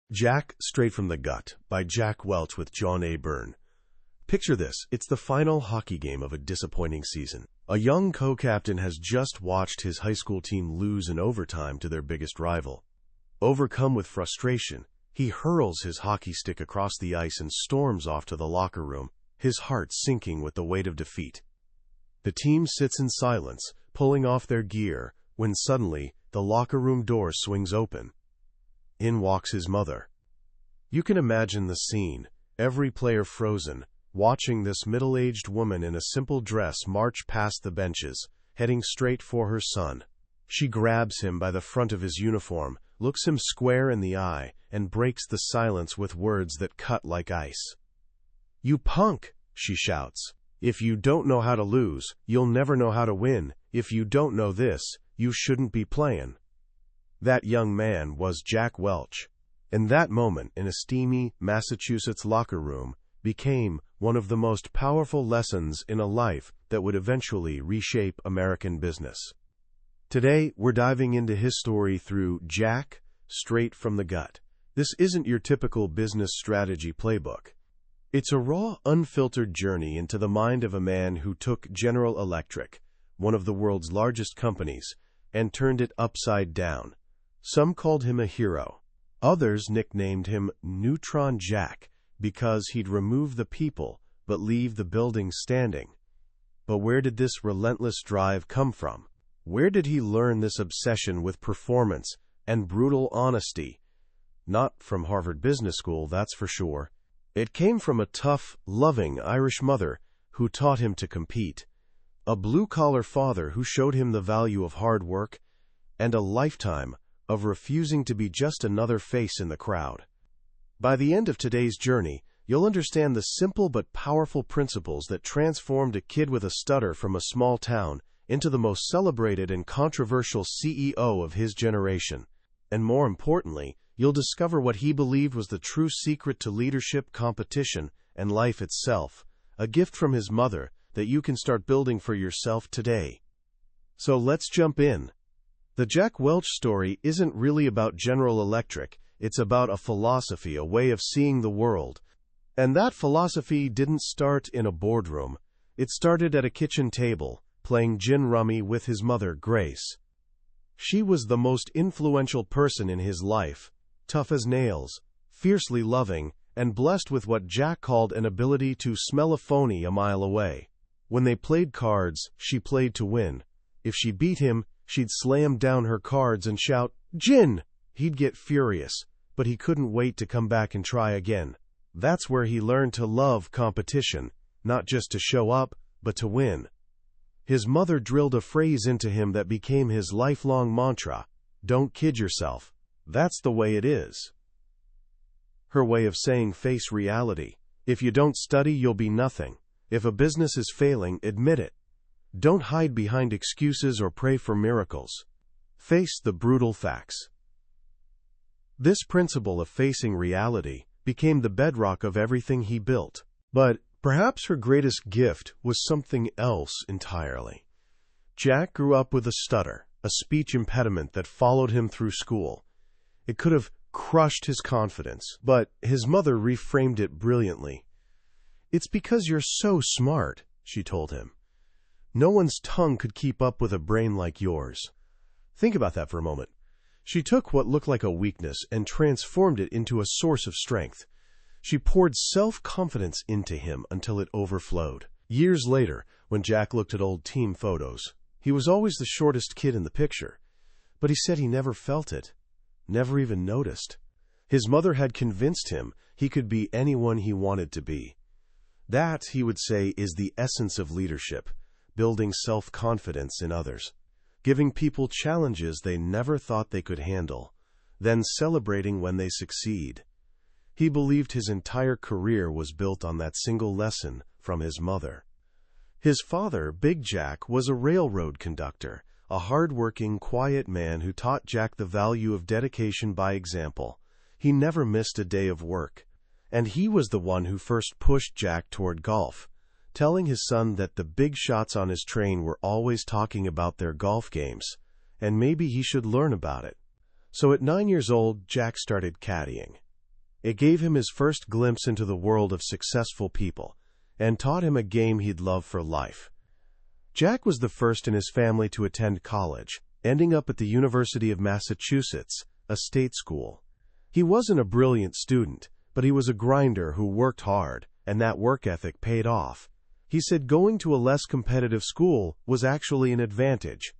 Jack, Straight from the Gut, by Jack Welch with John A. Byrne. Picture this, it's the final hockey game of a disappointing season. A young co-captain has just watched his high school team lose in overtime to their biggest rival. Overcome with frustration, he hurls his hockey stick across the ice and storms off to the locker room, his heart sinking with the weight of defeat. The team sits in silence, pulling off their gear, when suddenly, the locker room door swings open. In walks his mother. You can imagine the scene, every player frozen, watching this middle-aged woman in a simple dress march past the benches, heading straight for her son. She grabs him by the front of his uniform, looks him square in the eye, and breaks the silence with words that cut like ice. "You punk!" she shouts. "If you don't know how to lose, you'll never know how to win. If you don't know this, you shouldn't be playing." That young man was Jack Welch. And that moment in a steamy Massachusetts locker room became one of the most powerful lessons in a life that would eventually reshape American business. Today, we're diving into his story through Jack, Straight from the Gut. This isn't your typical business strategy playbook. It's a raw, unfiltered journey into the mind of a man who took General Electric, one of the world's largest companies, and turned it upside down. Some called him a hero. Others nicknamed him Neutron Jack because he'd remove the people but leave the building standing. But where did this relentless drive come from? Where did he learn this obsession with performance and brutal honesty? Not from Harvard Business School, that's for sure. It came from a tough, loving Irish mother who taught him to compete, a blue-collar father who showed him the value of hard work, and a lifetime of refusing to be just another face in the crowd. By the end of today's journey, you'll understand the simple but powerful principles that transformed a kid with a stutter from a small town into the most celebrated and controversial CEO of his generation. And more importantly, you'll discover what he believed was the true secret to leadership, competition, and life itself, a gift from his mother that you can start building for yourself today. So let's jump in. The Jack Welch story isn't really about General Electric, it's about a philosophy, a way of seeing the world. And that philosophy didn't start in a boardroom. It started at a kitchen table, playing gin rummy with his mother, Grace. She was the most influential person in his life, tough as nails, fiercely loving, and blessed with what Jack called an ability to smell a phony a mile away. When they played cards, she played to win. If she beat him, she'd slam down her cards and shout, "Gin!" He'd get furious, but he couldn't wait to come back and try again. That's where he learned to love competition, not just to show up, but to win. His mother drilled a phrase into him that became his lifelong mantra: "Don't kid yourself. That's the way it is." Her way of saying face reality. If you don't study, you'll be nothing. If a business is failing, admit it. Don't hide behind excuses or pray for miracles. Face the brutal facts. This principle of facing reality became the bedrock of everything he built. But perhaps her greatest gift was something else entirely. Jack grew up with a stutter, a speech impediment that followed him through school. It could have crushed his confidence, but his mother reframed it brilliantly. "It's because you're so smart," she told him. "No one's tongue could keep up with a brain like yours." Think about that for a moment. She took what looked like a weakness and transformed it into a source of strength. She poured self-confidence into him until it overflowed. Years later, when Jack looked at old team photos, he was always the shortest kid in the picture. But he said he never felt it, never even noticed. His mother had convinced him he could be anyone he wanted to be. That, he would say, is the essence of leadership: building self-confidence in others, giving people challenges they never thought they could handle, then celebrating when they succeed. He believed his entire career was built on that single lesson from his mother. His father, Big Jack, was a railroad conductor, a hard-working, quiet man who taught Jack the value of dedication by example. He never missed a day of work. And he was the one who first pushed Jack toward golf, telling his son that the big shots on his train were always talking about their golf games, and maybe he should learn about it. So at 9 years old, Jack started caddying. It gave him his first glimpse into the world of successful people, and taught him a game he'd love for life. Jack was the first in his family to attend college, ending up at the University of Massachusetts, a state school. He wasn't a brilliant student, but he was a grinder who worked hard, and that work ethic paid off. He said going to a less competitive school was actually an advantage.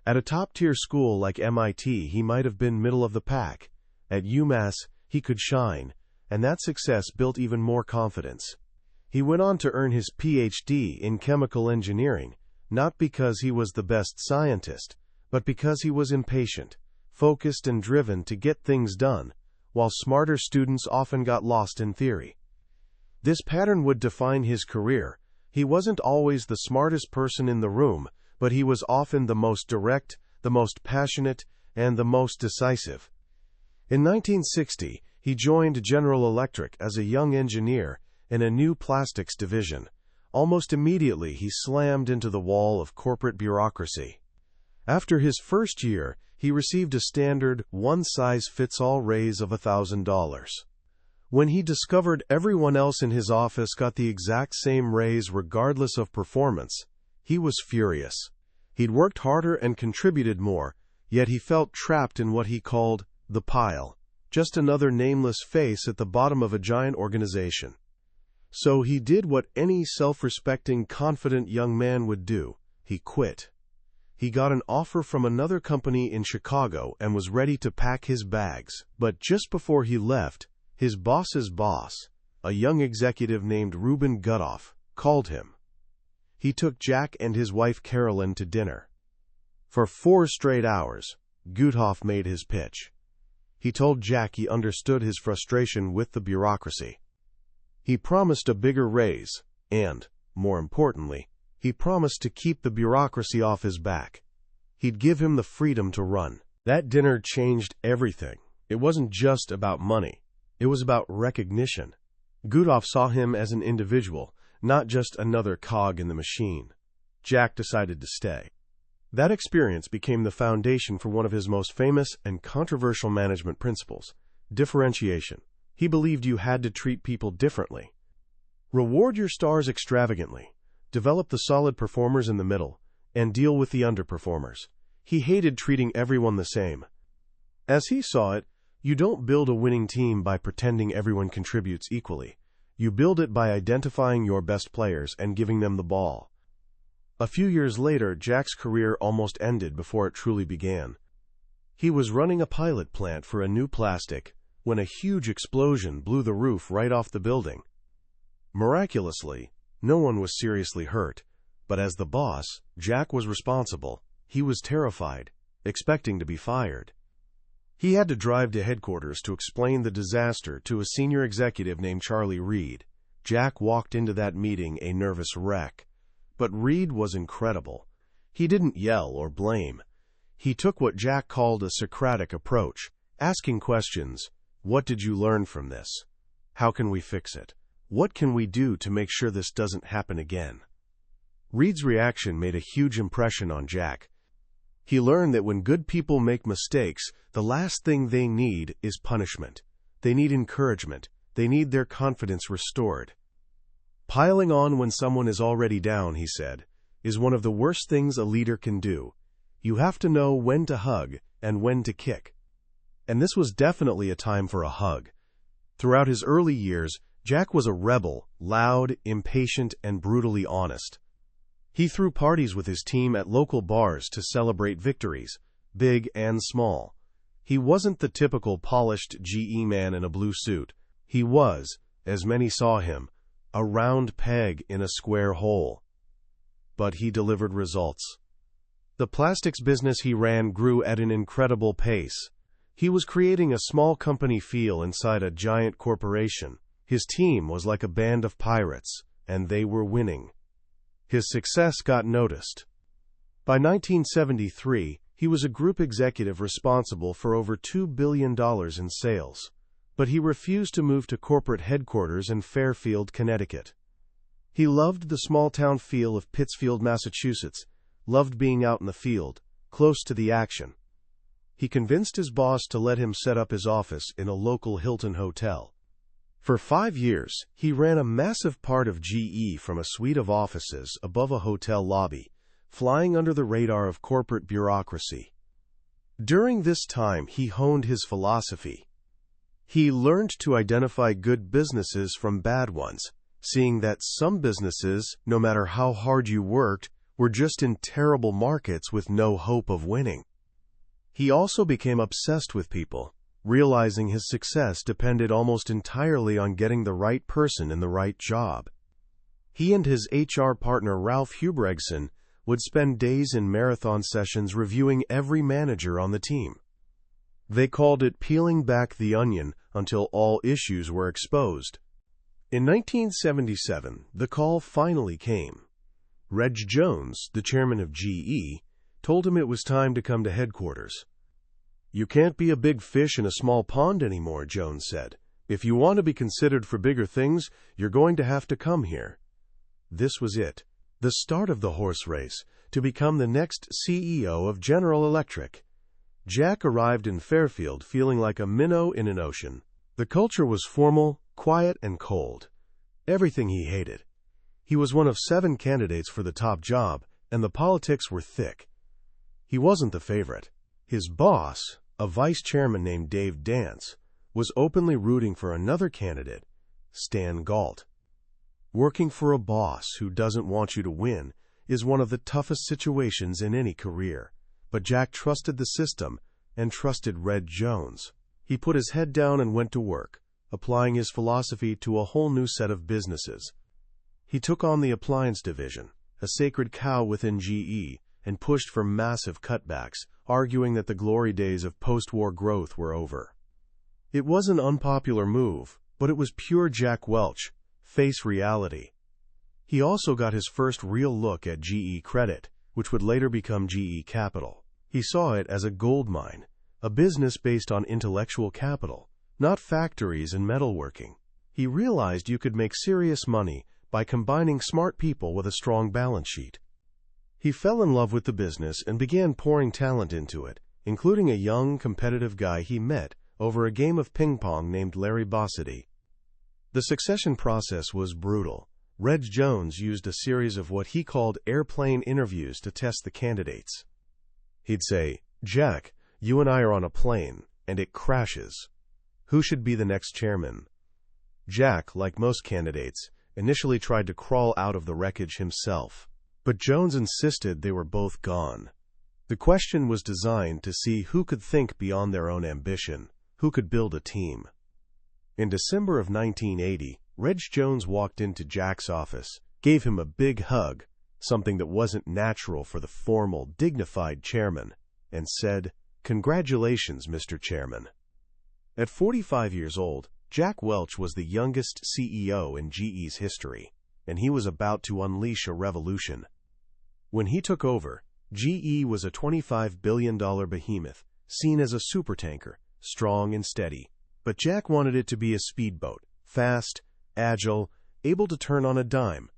At a top-tier school like MIT, he might have been middle of the pack. At UMass, he could shine, and that success built even more confidence. He went on to earn his PhD in chemical engineering, not because he was the best scientist, but because he was impatient, focused and driven to get things done, while smarter students often got lost in theory. This pattern would define his career. He wasn't always the smartest person in the room, but he was often the most direct, the most passionate, and the most decisive. In 1960, he joined General Electric as a young engineer in a new plastics division. Almost immediately, he slammed into the wall of corporate bureaucracy. After his first year, he received a standard, one-size-fits-all raise of $1,000. When he discovered everyone else in his office got the exact same raise regardless of performance, he was furious. He'd worked harder and contributed more, yet he felt trapped in what he called the pile, just another nameless face at the bottom of a giant organization. So he did what any self-respecting, confident young man would do. He quit. He got an offer from another company in Chicago and was ready to pack his bags. But just before he left, his boss's boss, a young executive named Reuben Gutoff, called him. He took Jack and his wife Carolyn to dinner. For 4 straight hours, Gutoff made his pitch. He told Jack he understood his frustration with the bureaucracy. He promised a bigger raise, and, more importantly, he promised to keep the bureaucracy off his back. He'd give him the freedom to run. That dinner changed everything. It wasn't just about money. It was about recognition. Gutoff saw him as an individual, not just another cog in the machine. Jack decided to stay. That experience became the foundation for one of his most famous and controversial management principles, differentiation. He believed you had to treat people differently. Reward your stars extravagantly, develop the solid performers in the middle, and deal with the underperformers. He hated treating everyone the same. As he saw it, you don't build a winning team by pretending everyone contributes equally. You build it by identifying your best players and giving them the ball. A few years later, Jack's career almost ended before it truly began. He was running a pilot plant for a new plastic when a huge explosion blew the roof right off the building. Miraculously, no one was seriously hurt, but as the boss, Jack was responsible. He was terrified, expecting to be fired. He had to drive to headquarters to explain the disaster to a senior executive named Charlie Reed. Jack walked into that meeting a nervous wreck. But Reed was incredible. He didn't yell or blame. He took what Jack called a Socratic approach, asking questions. What did you learn from this? How can we fix it? What can we do to make sure this doesn't happen again? Reed's reaction made a huge impression on Jack. He learned that when good people make mistakes, the last thing they need is punishment. They need encouragement. They need their confidence restored. Piling on when someone is already down, he said, is one of the worst things a leader can do. You have to know when to hug and when to kick. And this was definitely a time for a hug. Throughout his early years, Jack was a rebel, loud, impatient, and brutally honest. He threw parties with his team at local bars to celebrate victories, big and small. He wasn't the typical polished GE man in a blue suit. He was, as many saw him, a round peg in a square hole. But he delivered results. The plastics business he ran grew at an incredible pace. He was creating a small company feel inside a giant corporation. His team was like a band of pirates, and they were winning. His success got noticed. By 1973, he was a group executive responsible for over $2 billion in sales. But he refused to move to corporate headquarters in Fairfield, Connecticut. He loved the small-town feel of Pittsfield, Massachusetts, loved being out in the field, close to the action. He convinced his boss to let him set up his office in a local Hilton hotel. For 5 years, he ran a massive part of GE from a suite of offices above a hotel lobby, flying under the radar of corporate bureaucracy. During this time, he honed his philosophy. He learned to identify good businesses from bad ones, seeing that some businesses, no matter how hard you worked, were just in terrible markets with no hope of winning. He also became obsessed with people, realizing his success depended almost entirely on getting the right person in the right job. He and his HR partner Ralph Hubregson would spend days in marathon sessions reviewing every manager on the team. They called it peeling back the onion until all issues were exposed. In 1977, the call finally came. Reg Jones, the chairman of GE, told him it was time to come to headquarters. "You can't be a big fish in a small pond anymore," Jones said. "If you want to be considered for bigger things, you're going to have to come here." This was it, the start of the horse race to become the next CEO of General Electric. Jack arrived in Fairfield feeling like a minnow in an ocean. The culture was formal, quiet, and cold. Everything he hated. He was one of 7 candidates for the top job, and the politics were thick. He wasn't the favorite. His boss, a vice chairman named Dave Dance, was openly rooting for another candidate, Stan Galt. Working for a boss who doesn't want you to win is one of the toughest situations in any career. But Jack trusted the system and trusted Red Jones. He put his head down and went to work, applying his philosophy to a whole new set of businesses. He took on the appliance division, a sacred cow within GE, and pushed for massive cutbacks, arguing that the glory days of post-war growth were over. It was an unpopular move, but it was pure Jack Welch, face reality. He also got his first real look at GE Credit, which would later become GE Capital. He saw it as a gold mine, a business based on intellectual capital, not factories and metalworking. He realized you could make serious money by combining smart people with a strong balance sheet. He fell in love with the business and began pouring talent into it, including a young, competitive guy he met over a game of ping pong named Larry Bossidy. The succession process was brutal. Reg Jones used a series of what he called airplane interviews to test the candidates. He'd say, "Jack, you and I are on a plane, and it crashes. Who should be the next chairman?" Jack, like most candidates, initially tried to crawl out of the wreckage himself, but Jones insisted they were both gone. The question was designed to see who could think beyond their own ambition, who could build a team. In December of 1980, Reg Jones walked into Jack's office, gave him a big hug, something that wasn't natural for the formal, dignified chairman, and said, "Congratulations, Mr. Chairman." At 45 years old, Jack Welch was the youngest CEO in GE's history, and he was about to unleash a revolution. When he took over, GE was a $25 billion behemoth, seen as a supertanker, strong and steady. But Jack wanted it to be a speedboat, fast, agile, able to turn on a dime.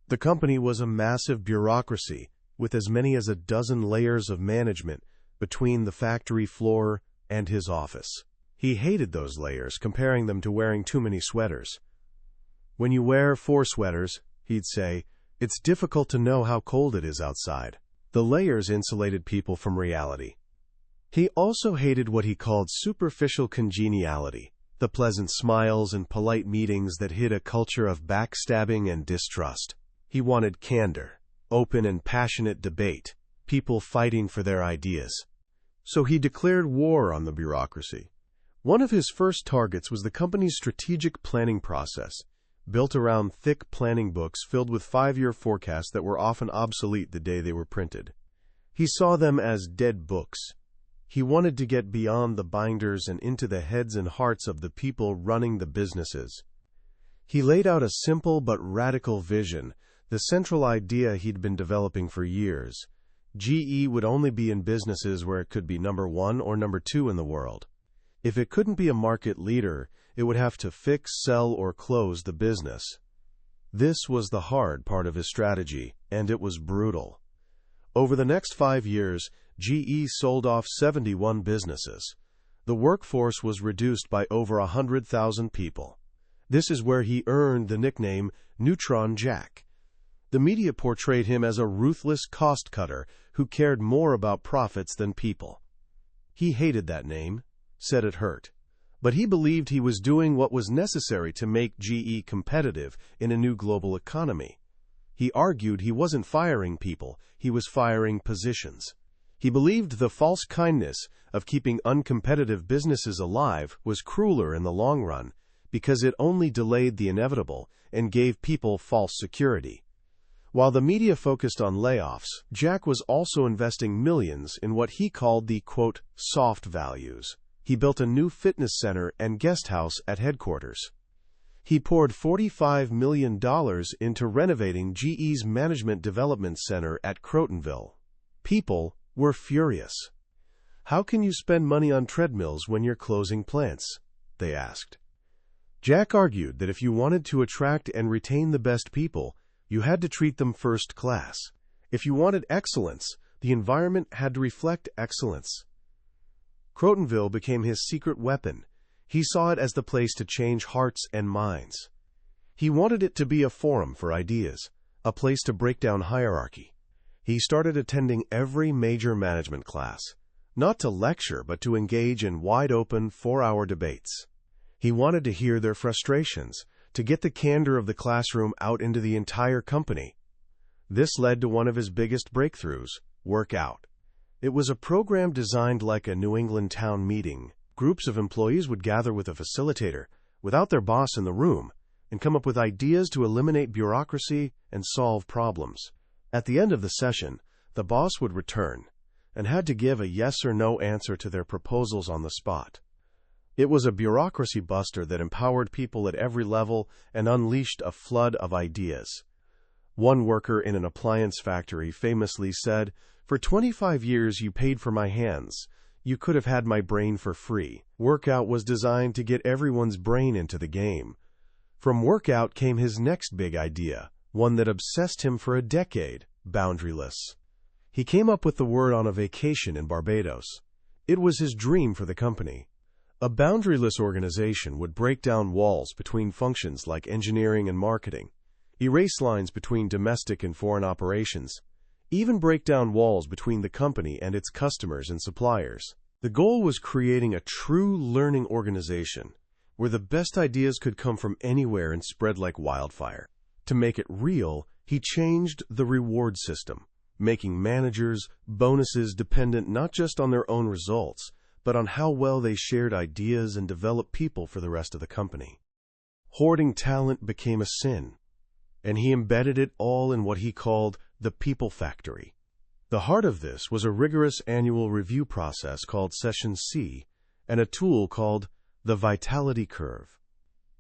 The company was a massive bureaucracy, with as many as a dozen layers of management between the factory floor and his office. He hated those layers, comparing them to wearing too many sweaters. "When you wear 4 sweaters," he'd say, "it's difficult to know how cold it is outside." The layers insulated people from reality. He also hated what he called superficial congeniality, the pleasant smiles and polite meetings that hid a culture of backstabbing and distrust. He wanted candor, open and passionate debate, people fighting for their ideas. So he declared war on the bureaucracy. One of his first targets was the company's strategic planning process, built around thick planning books filled with 5-year forecasts that were often obsolete the day they were printed. He saw them as dead books. He wanted to get beyond the binders and into the heads and hearts of the people running the businesses. He laid out a simple but radical vision, the central idea he'd been developing for years. GE would only be in businesses where it could be number 1 or number 2 in the world. If it couldn't be a market leader, it would have to fix, sell, or close the business. This was the hard part of his strategy, and it was brutal. Over the next 5 years, GE sold off 71 businesses. The workforce was reduced by over 100,000 people. This is where he earned the nickname Neutron Jack. The media portrayed him as a ruthless cost-cutter who cared more about profits than people. He hated that name, said it hurt. But he believed he was doing what was necessary to make GE competitive in a new global economy. He argued he wasn't firing people, he was firing positions. He believed the false kindness of keeping uncompetitive businesses alive was crueler in the long run because it only delayed the inevitable and gave people false security. While the media focused on layoffs, Jack was also investing millions in what he called the, quote, soft values. He built a new fitness center and guest house at headquarters. He poured $45 million into renovating GE's Management Development Center at Crotonville. People were furious. How can you spend money on treadmills when you're closing plants? They asked. Jack argued that if you wanted to attract and retain the best people, you had to treat them first class. If you wanted excellence, the environment had to reflect excellence. Crotonville became his secret weapon. He saw it as the place to change hearts and minds. He wanted it to be a forum for ideas, a place to break down hierarchy. He started attending every major management class, not to lecture but to engage in wide-open 4-hour debates. He wanted to hear their frustrations, to get the candor of the classroom out into the entire company. This led to one of his biggest breakthroughs, Workout. It was a program designed like a New England town meeting. Groups of employees would gather with a facilitator, without their boss in the room, and come up with ideas to eliminate bureaucracy and solve problems. At the end of the session, the boss would return and had to give a yes or no answer to their proposals on the spot. It was a bureaucracy buster that empowered people at every level and unleashed a flood of ideas. One worker in an appliance factory famously said, "For 25 years you paid for my hands. You could have had my brain for free." Workout was designed to get everyone's brain into the game. From Workout came his next big idea, one that obsessed him for a decade, boundaryless. He came up with the word on a vacation in Barbados. It was his dream for the company. A boundaryless organization would break down walls between functions like engineering and marketing, erase lines between domestic and foreign operations, even break down walls between the company and its customers and suppliers. The goal was creating a true learning organization where the best ideas could come from anywhere and spread like wildfire. To make it real, he changed the reward system, making managers' bonuses dependent not just on their own results, but on how well they shared ideas and developed people for the rest of the company. Hoarding talent became a sin, and he embedded it all in what he called the people factory. The heart of this was a rigorous annual review process called Session C and a tool called the Vitality Curve.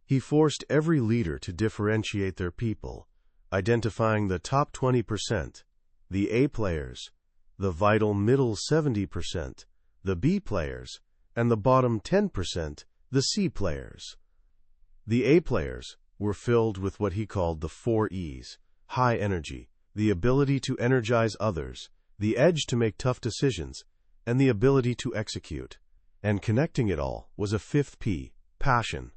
He forced every leader to differentiate their people, identifying the top 20%, the A players, the vital middle 70%, the B players, and the bottom 10%, the C players. The A players were filled with what he called the 4 E's: high energy, the ability to energize others, the edge to make tough decisions, and the ability to execute. And connecting it all was a 5th P, passion.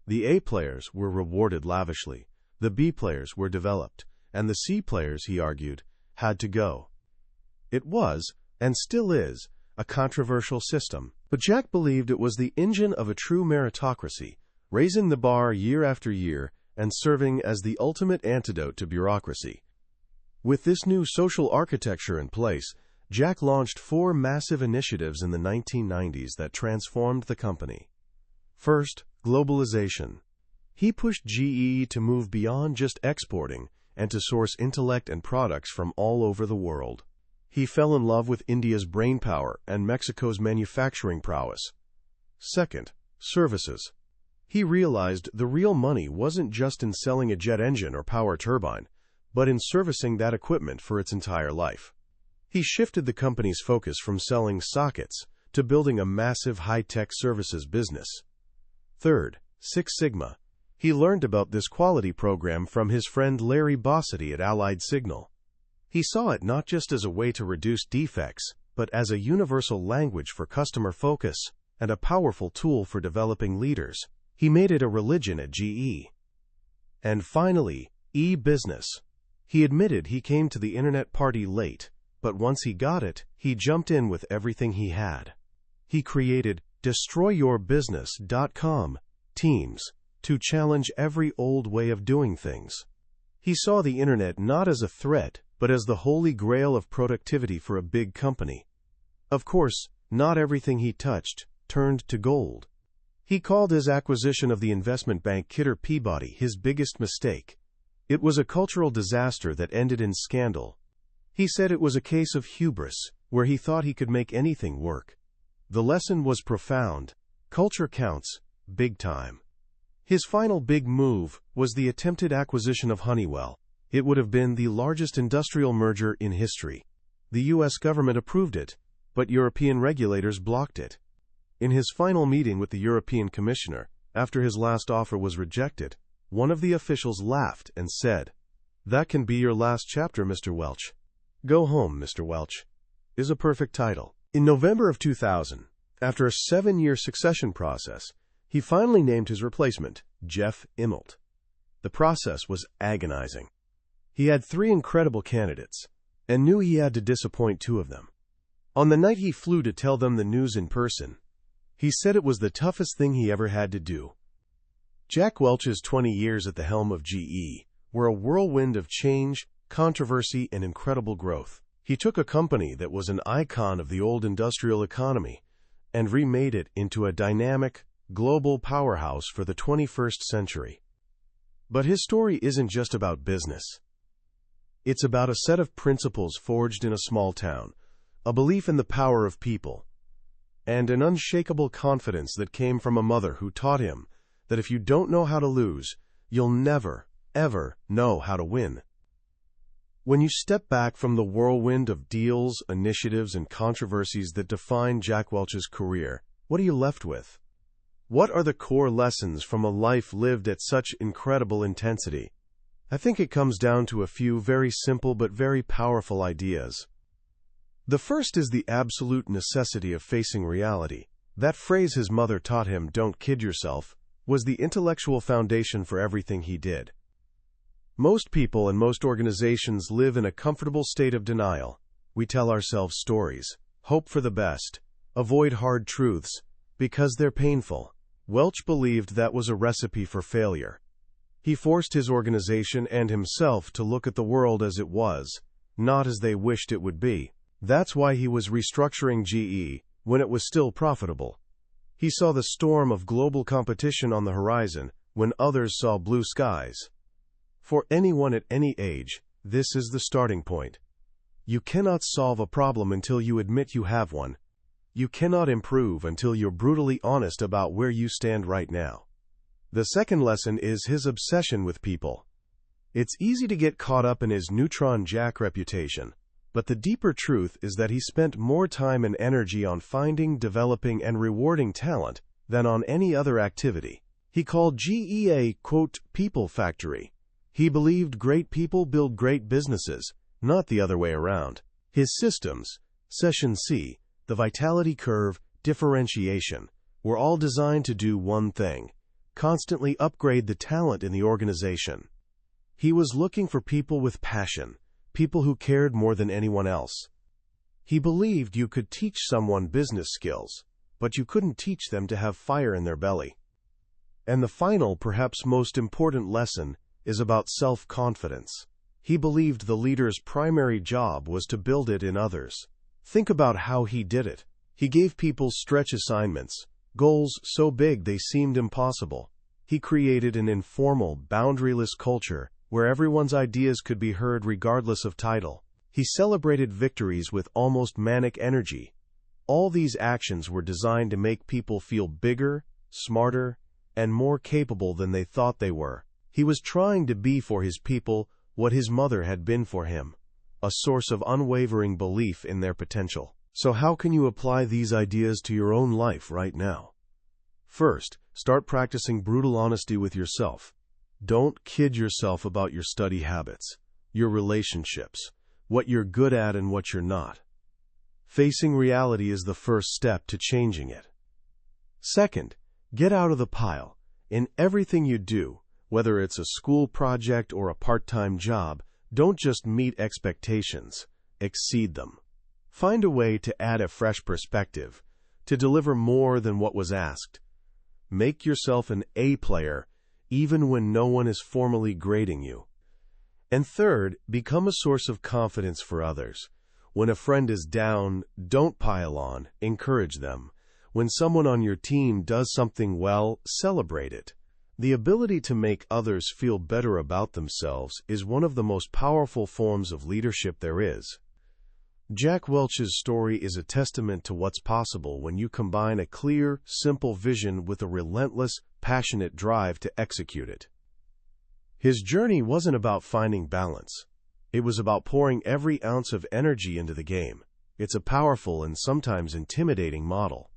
The A players were rewarded lavishly, the B players were developed, and the C players, he argued, had to go. It was, and still is, a controversial system, but Jack believed it was the engine of a true meritocracy, raising the bar year after year and serving as the ultimate antidote to bureaucracy. With this new social architecture in place, Jack launched 4 massive initiatives in the 1990s that transformed the company. First, globalization. He pushed GE to move beyond just exporting and to source intellect and products from all over the world. He fell in love with India's brainpower and Mexico's manufacturing prowess. Second, services. He realized the real money wasn't just in selling a jet engine or power turbine, but in servicing that equipment for its entire life. He shifted the company's focus from selling sockets to building a massive high-tech services business. Third, Six Sigma. He learned about this quality program from his friend Larry Bossidy at Allied Signal. He saw it not just as a way to reduce defects, but as a universal language for customer focus and a powerful tool for developing leaders. He made it a religion at GE. And finally, e-business. He admitted he came to the internet party late, but once he got it, he jumped in with everything he had. He created destroyyourbusiness.com teams to challenge every old way of doing things. He saw the internet not as a threat, but as the holy grail of productivity for a big company. Of course, not everything he touched turned to gold. He called his acquisition of the investment bank Kidder Peabody his biggest mistake. It was a cultural disaster that ended in scandal. He said it was a case of hubris, where he thought he could make anything work. The lesson was profound. Culture counts, big time. His final big move was the attempted acquisition of Honeywell. It would have been the largest industrial merger in history. The U.S. government approved it, but European regulators blocked it. In his final meeting with the European Commissioner, after his last offer was rejected, one of the officials laughed and said, "That can be your last chapter, Mr. Welch. Go home, Mr. Welch," is a perfect title. In November of 2000, after a 7-year succession process, he finally named his replacement, Jeff Immelt. The process was agonizing. He had 3 incredible candidates, and knew he had to disappoint 2 of them. On the night he flew to tell them the news in person, he said it was the toughest thing he ever had to do. Jack Welch's 20 years at the helm of GE were a whirlwind of change, controversy, and incredible growth. He took a company that was an icon of the old industrial economy and remade it into a dynamic, global powerhouse for the 21st century. But his story isn't just about business. It's about a set of principles forged in a small town, a belief in the power of people, and an unshakable confidence that came from a mother who taught him that if you don't know how to lose, you'll never, ever know how to win. When you step back from the whirlwind of deals, initiatives, and controversies that define Jack Welch's career, what are you left with? What are the core lessons from a life lived at such incredible intensity? I think it comes down to a few very simple but very powerful ideas. The first is the absolute necessity of facing reality. That phrase his mother taught him, "Don't kid yourself," was the intellectual foundation for everything he did. Most people and most organizations live in a comfortable state of denial. We tell ourselves stories, hope for the best, avoid hard truths, because they're painful. Welch believed that was a recipe for failure. He forced his organization and himself to look at the world as it was, not as they wished it would be. That's why he was restructuring GE when it was still profitable. He saw the storm of global competition on the horizon when others saw blue skies. For anyone at any age, this is the starting point. You cannot solve a problem until you admit you have one. You cannot improve until you're brutally honest about where you stand right now. The second lesson is his obsession with people. It's easy to get caught up in his Neutron Jack reputation, but the deeper truth is that he spent more time and energy on finding, developing, and rewarding talent than on any other activity. He called GE a, quote, people factory. He believed great people build great businesses, not the other way around. His systems, Session C, the vitality curve, differentiation, were all designed to do one thing: constantly upgrade the talent in the organization. He was looking for people with passion, people who cared more than anyone else. He believed you could teach someone business skills, but you couldn't teach them to have fire in their belly. And the final, perhaps most important lesson is about self-confidence. He believed the leader's primary job was to build it in others. Think about how he did it. He gave people stretch assignments, goals so big they seemed impossible. He created an informal, boundaryless culture where everyone's ideas could be heard regardless of title. He celebrated victories with almost manic energy. All these actions were designed to make people feel bigger, smarter, and more capable than they thought they were. He was trying to be for his people what his mother had been for him, a source of unwavering belief in their potential. So how can you apply these ideas to your own life right now? First, start practicing brutal honesty with yourself. Don't kid yourself about your study habits, your relationships, what you're good at and what you're not. Facing reality is the first step to changing it. Second, get out of the pile In everything you do, whether it's a school project or a part-time job, don't just meet expectations, exceed them. Find a way to add a fresh perspective, to deliver more than what was asked. Make yourself an A player, even when no one is formally grading you. And third, become a source of confidence for others. When a friend is down, don't pile on, encourage them. When someone on your team does something well, celebrate it. The ability to make others feel better about themselves is one of the most powerful forms of leadership there is. Jack Welch's story is a testament to what's possible when you combine a clear, simple vision with a relentless, passionate drive to execute it. His journey wasn't about finding balance. It was about pouring every ounce of energy into the game. It's a powerful and sometimes intimidating model.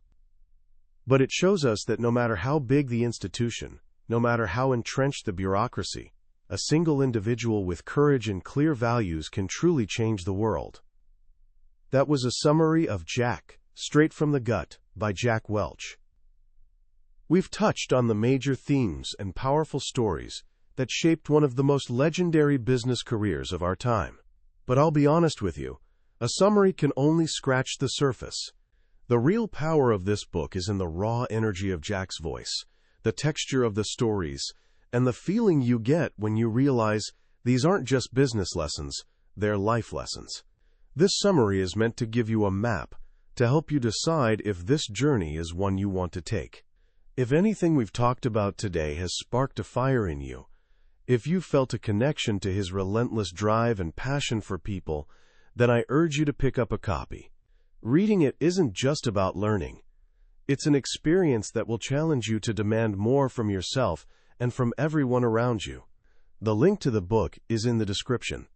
But it shows us that no matter how big the institution, no matter how entrenched the bureaucracy, a single individual with courage and clear values can truly change the world. That was a summary of Jack, Straight from the Gut, by Jack Welch. We've touched on the major themes and powerful stories that shaped one of the most legendary business careers of our time. But I'll be honest with you, a summary can only scratch the surface. The real power of this book is in the raw energy of Jack's voice, the texture of the stories, and the feeling you get when you realize these aren't just business lessons, they're life lessons. This summary is meant to give you a map to help you decide if this journey is one you want to take. If anything we've talked about today has sparked a fire in you, if you felt a connection to his relentless drive and passion for people, then I urge you to pick up a copy. Reading it isn't just about learning. It's an experience that will challenge you to demand more from yourself and from everyone around you. The link to the book is in the description.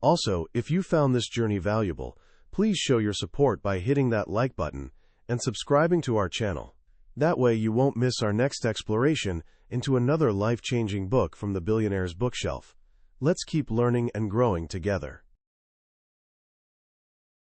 Also, if you found this journey valuable, please show your support by hitting that like button and subscribing to our channel. That way you won't miss our next exploration into another life-changing book from the billionaire's bookshelf. Let's keep learning and growing together.